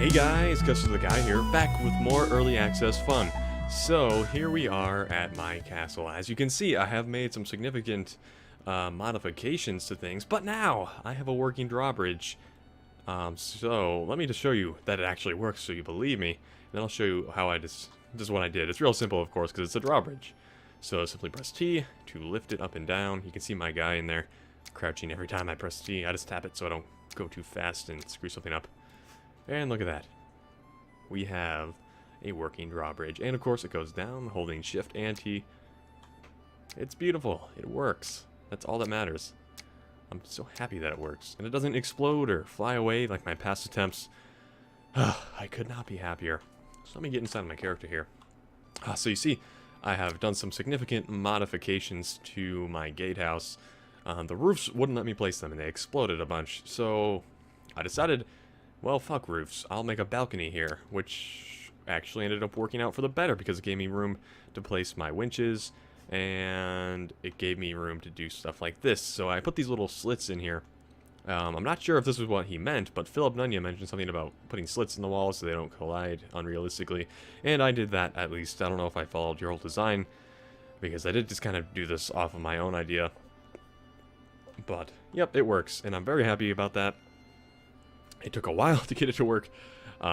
Hey guys, Gus the Guy here, back with more early access fun. So here we are at my castle. As you can see, I have made some significant modifications to things, but now I have a working drawbridge. So let me just show you that it actually works so you believe me. Then I'll show you how this is what I did. It's real simple, of course, because it's a drawbridge. So simply press T to lift it up and down. You can see my guy in there crouching every time I press T. I just tap it so I don't go too fast and screw something up. And look at that. We have a working drawbridge. And of course it goes down, holding Shift and T. It's beautiful. It works. That's all that matters. I'm so happy that it works. And it doesn't explode or fly away like my past attempts. I could not be happier. So let me get inside my character here. So you see, I have done some significant modifications to my gatehouse. The roofs wouldn't let me place them and they exploded a bunch. So I decided, well, fuck roofs. I'll make a balcony here, which actually ended up working out for the better because it gave me room to place my winches and it gave me room to do stuff like this. So I put these little slits in here. I'm not sure if this was what he meant, but Philip Nunya mentioned something about putting slits in the walls so they don't collide unrealistically. And I did that, at least. I don't know if I followed your whole design, because I did just kind of do this off of my own idea. But, yep, it works, and I'm very happy about that. It took a while to get it to work, but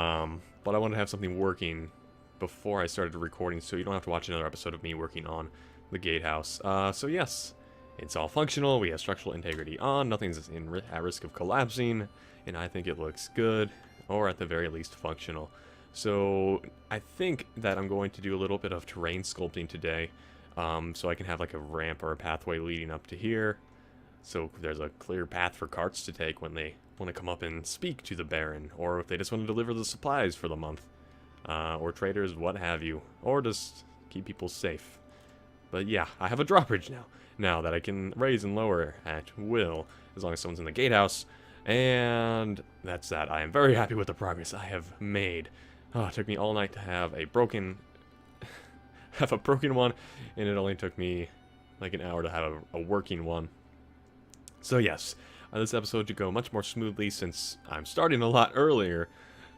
I wanted to have something working before I started recording, so you don't have to watch another episode of me working on the gatehouse. So yes, it's all functional. We have structural integrity on. Nothing's at risk of collapsing, and I think it looks good, or at the very least functional. So I think that I'm going to do a little bit of terrain sculpting today, so I can have like a ramp or a pathway leading up to here, so there's a clear path for carts to take when they want to come up and speak to the Baron, or if they just want to deliver the supplies for the month, or traders, what have you, or just keep people safe. But yeah, I have a drawbridge now that I can raise and lower at will, as long as someone's in the gatehouse, and that's that. I am very happy with the progress I have made. Oh, it took me all night to have a broken one, and it only took me like an hour to have a working one. So yes, this episode should go much more smoothly since I'm starting a lot earlier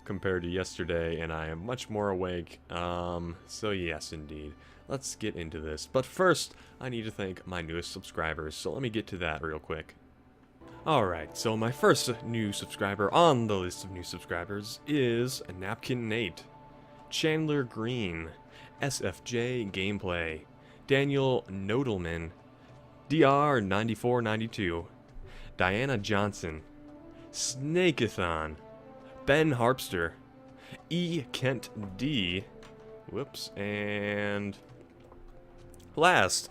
compared to yesterday, and I am much more awake. So yes, indeed. Let's get into this. But first, I need to thank my newest subscribers, so let me get to that real quick. Alright, so my first new subscriber on the list of new subscribers is Napkin Nate, Chandler Green, SFJ Gameplay, Daniel Nodelman, DR9492, Diana Johnson, Snakeathon, Ben Harpster, E. Kent D, whoops, and last,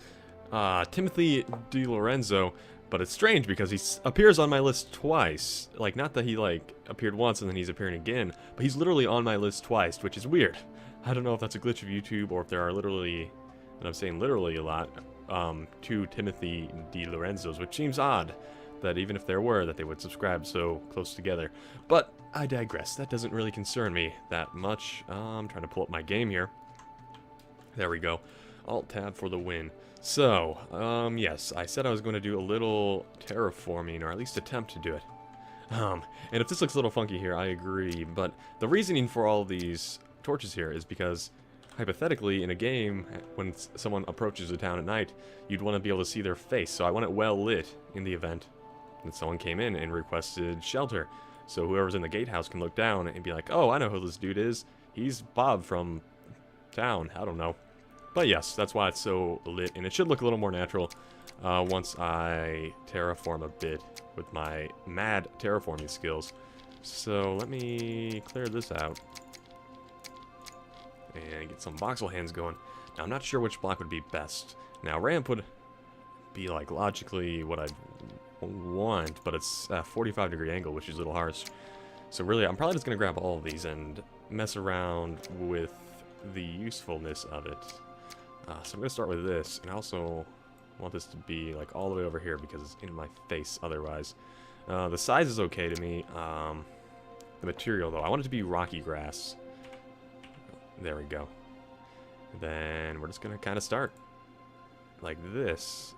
Timothy DiLorenzo, but it's strange because he appears on my list twice. Like, not that he, like, appeared once and then he's appearing again, but he's literally on my list twice, which is weird. I don't know if that's a glitch of YouTube or if there are literally, and I'm saying literally a lot, two Timothy DiLorenzos, which seems odd that even if there were, that they would subscribe so close together. But I digress. That doesn't really concern me that much. I'm trying to pull up my game here. There we go. Alt-tab for the win. So, yes, I said I was going to do a little terraforming, or at least attempt to do it. And if this looks a little funky here, I agree, but the reasoning for all these torches here is because, hypothetically, in a game, when someone approaches a town at night, you'd want to be able to see their face, so I want it well lit in the event that someone came in and requested shelter. So whoever's in the gatehouse can look down and be like, oh, I know who this dude is. He's Bob from town. I don't know. But yes, that's why it's so lit, and it should look a little more natural once I terraform a bit with my mad terraforming skills. So let me clear this out and get some voxel hands going. Now, I'm not sure which block would be best. Now, ramp would be, like, logically what I'd want, but it's a 45-degree angle, which is a little harsh. So really, I'm probably just going to grab all of these and mess around with the usefulness of it. So I'm going to start with this, and I also want this to be, like, all the way over here because it's in my face otherwise. The size is okay to me. The material, though, I want it to be rocky grass. There we go. Then we're just going to kind of start like this.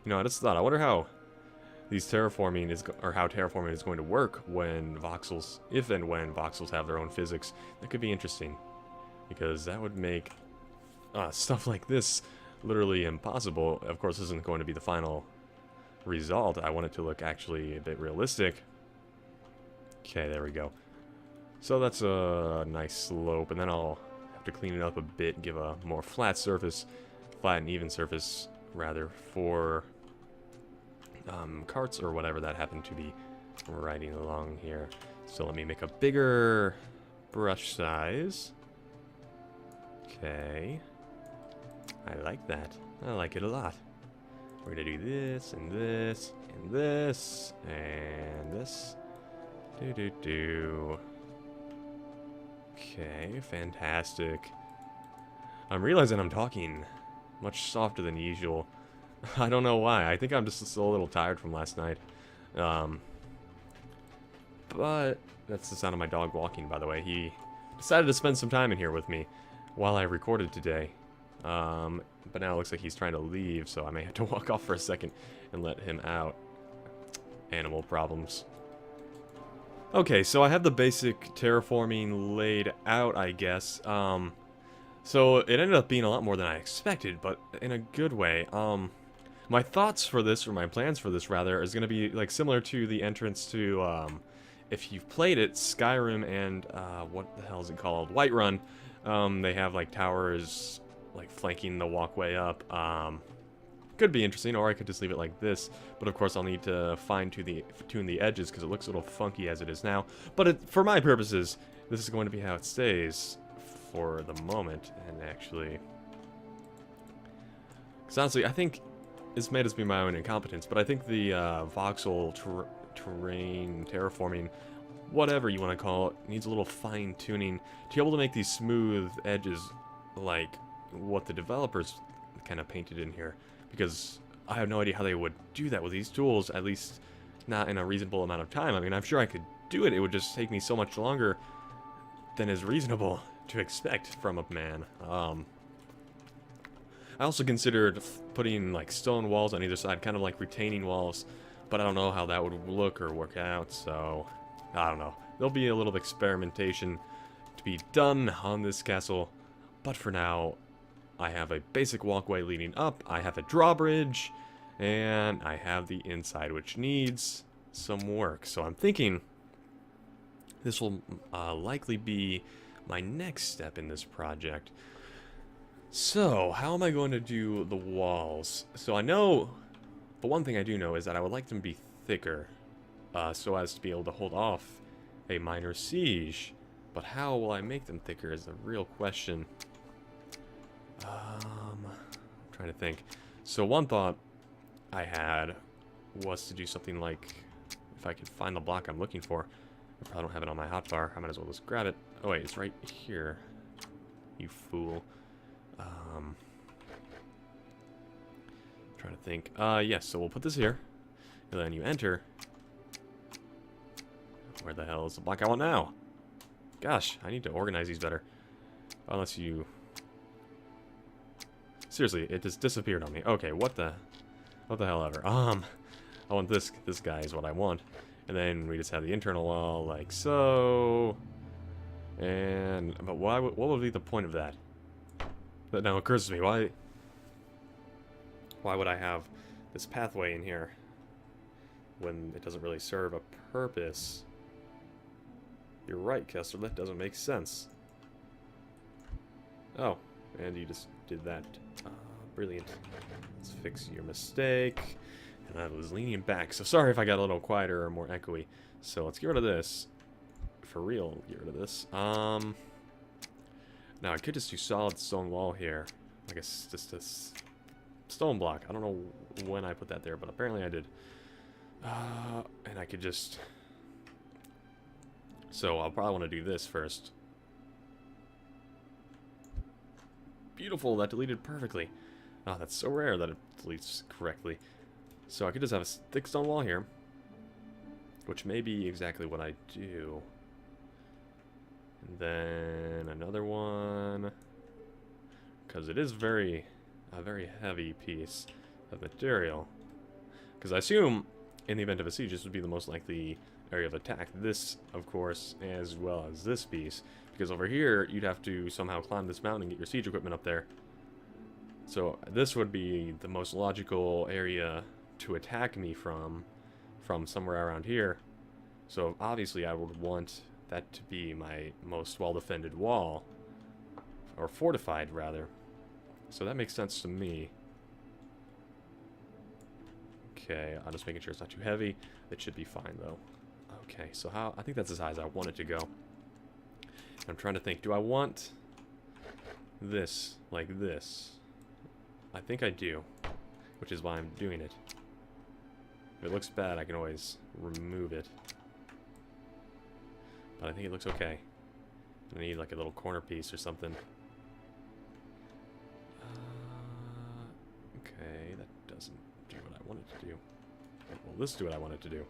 You know, I just thought, I wonder how these terraforming is, or how terraforming is going to work when voxels, if and when voxels have their own physics. That could be interesting, because that would make stuff like this literally impossible. Of course, this isn't going to be the final result. I want it to look actually a bit realistic. Okay, there we go. So that's a nice slope, and then I'll have to clean it up a bit, give a more flat surface, flat and even surface, rather, for carts or whatever that happen to be riding along here. So let me make a bigger brush size. Okay. I like that. I like it a lot. We're gonna do this, and this, and this, and this. Okay, fantastic. I'm realizing I'm talking much softer than usual. I don't know why. I think I'm just still a little tired from last night. But that's the sound of my dog walking, by the way. He decided to spend some time in here with me while I recorded today. But now it looks like he's trying to leave, so I may have to walk off for a second and let him out. Animal problems. Okay, so I have the basic terraforming laid out, I guess. So it ended up being a lot more than I expected, but in a good way. My thoughts for this, or my plans for this rather, is going to be like similar to the entrance to, if you've played it, Skyrim and, what the hell is it called? Whiterun. They have like towers like flanking the walkway up. Could be interesting, or I could just leave it like this. But of course I'll need to tune the edges because it looks a little funky as it is now. But for my purposes, this is going to be how it stays for the moment. And actually, because honestly, I think this may just be my own incompetence, but I think the voxel terrain terraforming, whatever you want to call it, needs a little fine tuning to be able to make these smooth edges like what the developers kind of painted in here, because I have no idea how they would do that with these tools, at least not in a reasonable amount of time. I mean, I'm sure I could do it. It would just take me so much longer than is reasonable to expect from a man. I also considered putting like stone walls on either side, kind of like retaining walls, but I don't know how that would look or work out, so I don't know. There'll be a little experimentation to be done on this castle, but for now, I have a basic walkway leading up, I have a drawbridge, and I have the inside, which needs some work. So I'm thinking this will likely be my next step in this project. So, how am I going to do the walls? So I know, but one thing I do know is that I would like them to be thicker, so as to be able to hold off a minor siege. But how will I make them thicker is the real question. I'm trying to think. So one thought I had was to do something like, if I can find the block I'm looking for. I probably don't have it on my hotbar. I might as well just grab it. Oh wait, it's right here. You fool. Trying to think. Yes, so we'll put this here. And then you enter. Where the hell is the block I want now? Gosh, I need to organize these better. Unless you... Seriously, it just disappeared on me. Okay, what the hell ever. I want this guy is what I want. And then we just have the internal wall like so. And but what would be the point of that? That now occurs to me. Why would I have this pathway in here when it doesn't really serve a purpose? You're right, Kester, that doesn't make sense. Oh, and you just did that. Brilliant. Let's fix your mistake. And I was leaning back, so sorry if I got a little quieter or more echoey. So let's get rid of this. For real, get rid of this. Now I could just do solid stone wall here. I guess just this stone block. I don't know when I put that there, but apparently I did. And I could just... So I'll probably want to do this first. Beautiful, that deleted perfectly. Oh, that's so rare that it deletes correctly. So I could just have a thick stone wall here, which may be exactly what I do. And then another one, because it is a very heavy piece of material. Because I assume in the event of a siege, this would be the most likely area of attack. This, of course, as well as this piece. Because over here, you'd have to somehow climb this mountain and get your siege equipment up there. So this would be the most logical area to attack me from somewhere around here. So obviously I would want that to be my most well-defended wall. Or fortified, rather. So that makes sense to me. Okay, I'm just making sure it's not too heavy. It should be fine, though. Okay, so how... I think that's as high as I want it to go. I'm trying to think. Do I want this like this? I think I do. Which is why I'm doing it. If it looks bad, I can always remove it. But I think it looks okay. I need like a little corner piece or something. Okay, that doesn't do what I want it to do. Will this do what I want it to do?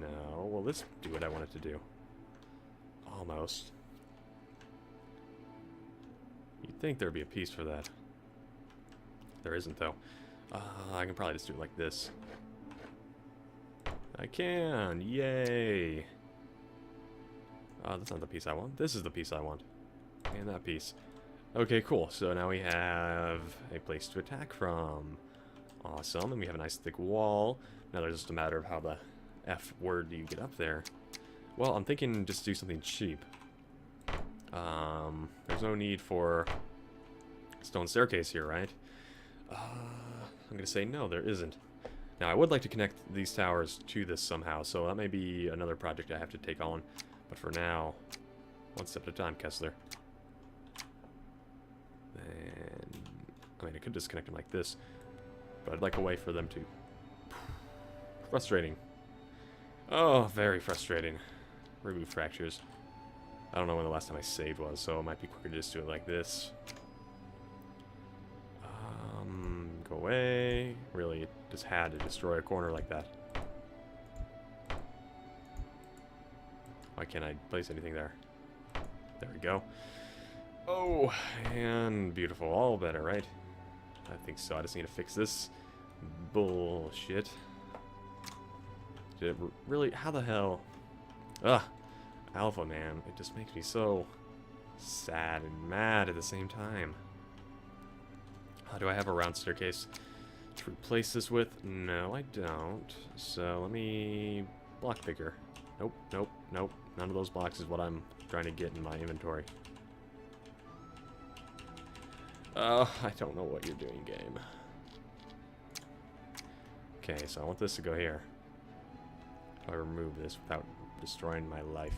No. Will this do what I want it to do? Almost. You'd think there'd be a piece for that. There isn't, though. I can probably just do it like this. I can! Yay! That's not the piece I want. This is the piece I want. And that piece. Okay, cool. So now we have a place to attack from. Awesome. And we have a nice thick wall. Now there's just a matter of how the F word do you get up there. Well, I'm thinking just do something cheap. There's no need for a stone staircase here, right? I'm going to say no, there isn't. Now, I would like to connect these towers to this somehow, so that may be another project I have to take on. But for now, one step at a time, Kessler. And, I mean, I could just connect them like this, but I'd like a way for them to... Frustrating. Oh, very frustrating. Remove fractures. I don't know when the last time I saved was, so it might be quicker to just do it like this. Go away. Really, it just had to destroy a corner like that. Why can't I place anything there? There we go. Oh, and beautiful. All better, right? I think so. I just need to fix this bullshit. Did it really? How the hell? Ugh. Alpha, man. It just makes me so sad and mad at the same time. Do I have a round staircase to replace this with? No, I don't. So let me block bigger. Nope, nope, nope. None of those blocks is what I'm trying to get in my inventory. I don't know what you're doing, game. Okay, so I want this to go here. How do I remove this without destroying my life?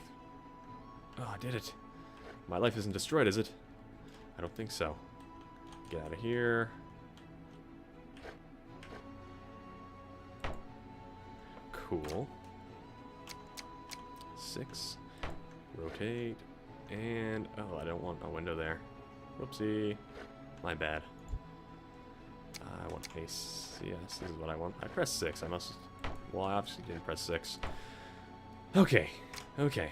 Oh, I did it. My life isn't destroyed, is it? I don't think so. Get out of here. Cool. 6. Rotate. And, oh, I don't want a window there. Whoopsie. My bad. I want ace. Yes, this is what I want. I pressed 6. I must... Well, I obviously didn't press 6. Okay. Okay.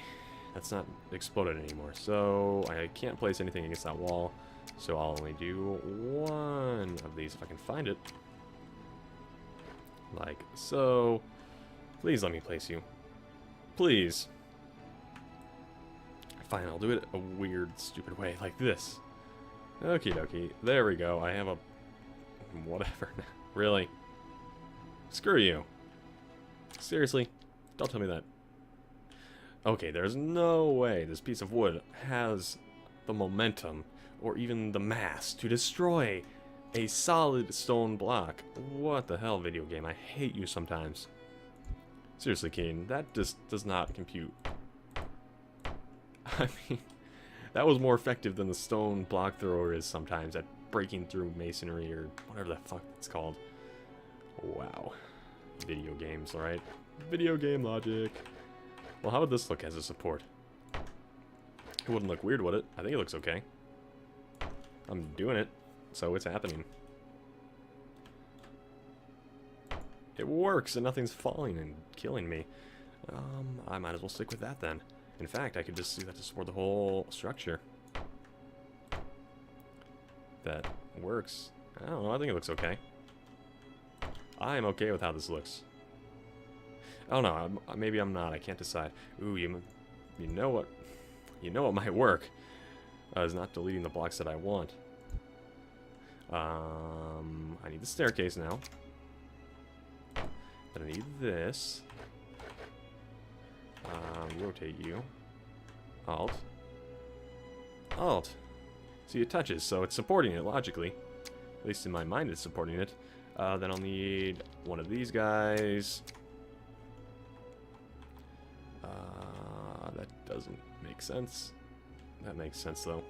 That's not exploded anymore. So, I can't place anything against that wall. So, I'll only do one of these if I can find it. Like so. Please let me place you. Please. Fine, I'll do it a weird, stupid way, like this. Okie dokie. There we go. I have a... Whatever. Really? Screw you. Seriously? Don't tell me that. Okay, there's no way this piece of wood has the momentum or even the mass to destroy a solid stone block. What the hell, video game? I hate you sometimes. Seriously, Keen, that just does not compute. I mean, that was more effective than the stone block thrower is sometimes at breaking through masonry or whatever the fuck it's called. Wow. Video games, alright? Video game logic. Well, how would this look as a support? It wouldn't look weird, would it? I think it looks okay. I'm doing it, so it's happening. It works, and nothing's falling and killing me. I might as well stick with that then. In fact, I could just do that to support the whole structure. That works. I don't know, I think it looks okay. I am okay with how this looks. Oh no, maybe I'm not. I can't decide. Ooh, you know what? You know what might work? Is not deleting the blocks that I want. I need the staircase now. Then I need this. Rotate you. Alt. Alt. See, it touches, so it's supporting it logically. At least in my mind, it's supporting it. Then I'll need one of these guys. That doesn't make sense. That makes sense, though.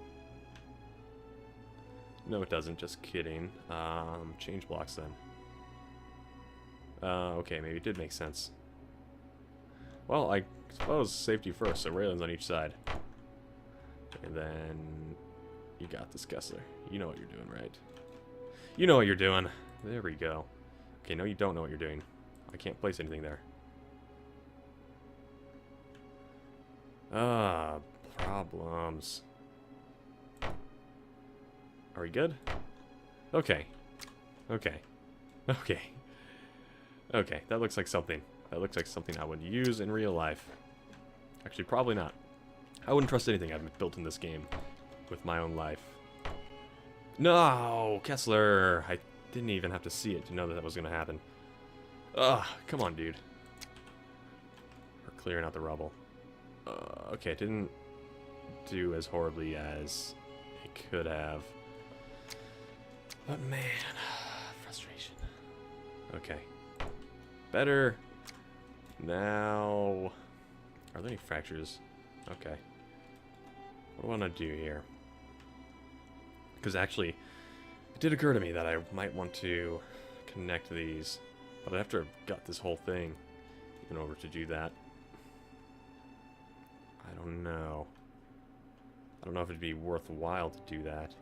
No, it doesn't. Just kidding. Change blocks, then. Okay, maybe it did make sense. Well, I suppose safety first, so railings on each side. And then... You got this, Kessler. You know what you're doing, right? You know what you're doing. There we go. Okay, no, you don't know what you're doing. I can't place anything there. Problems. Are we good? Okay. Okay. Okay. Okay, that looks like something. That looks like something I would use in real life. Actually, probably not. I wouldn't trust anything I've built in this game with my own life. No, Kessler! I didn't even have to see it to know that that was going to happen. Ugh, come on, dude. We're clearing out the rubble. Okay, it didn't do as horribly as it could have. But man, frustration. Okay. Better. Now, are there any fractures? Okay. What do I want to do here? Because actually, it did occur to me that I might want to connect these. But I'd have to have got this whole thing in order to do that. I don't know. I don't know if it'd be worthwhile to do that.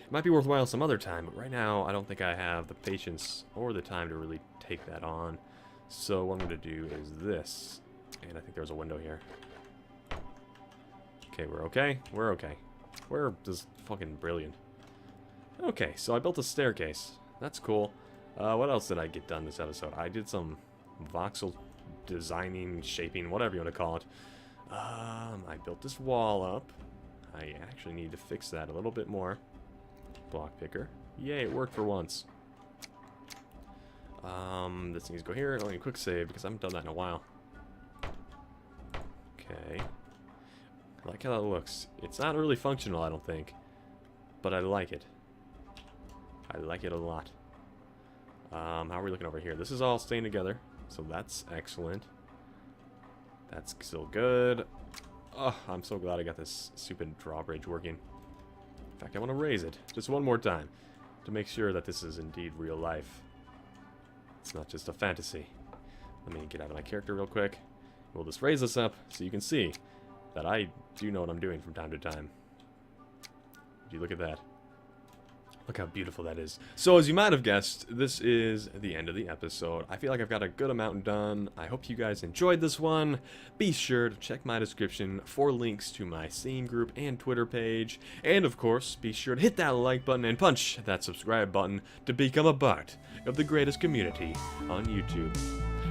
It might be worthwhile some other time, but right now I don't think I have the patience or the time to really take that on. So what I'm going to do is this. And I think there's a window here. Okay, we're okay. We're okay. We're just fucking brilliant. Okay, so I built a staircase. That's cool. What else did I get done this episode? I did some voxel designing, shaping, whatever you want to call it. I built this wall up. I actually need to fix that a little bit more. Block picker. Yay, it worked for once. This needs to go here. Let me quick save because I haven't done that in a while. Okay. I like how that looks. It's not really functional, I don't think. But I like it. I like it a lot. How are we looking over here? This is all staying together. So that's excellent. That's still good. Oh, I'm so glad I got this stupid drawbridge working. In fact, I want to raise it just one more time to make sure that this is indeed real life. It's not just a fantasy. Let me get out of my character real quick. We'll just raise this up so you can see that I do know what I'm doing from time to time. Would you look at that? Look how beautiful that is. So as you might have guessed, this is the end of the episode. I feel like I've got a good amount done. I hope you guys enjoyed this one. Be sure to check my description for links to my scene group and Twitter page. And of course, be sure to hit that like button and punch that subscribe button to become a part of the greatest community on YouTube.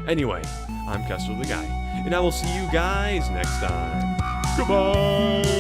Anyway, I'm Kessler the Guy, and I will see you guys next time. Goodbye!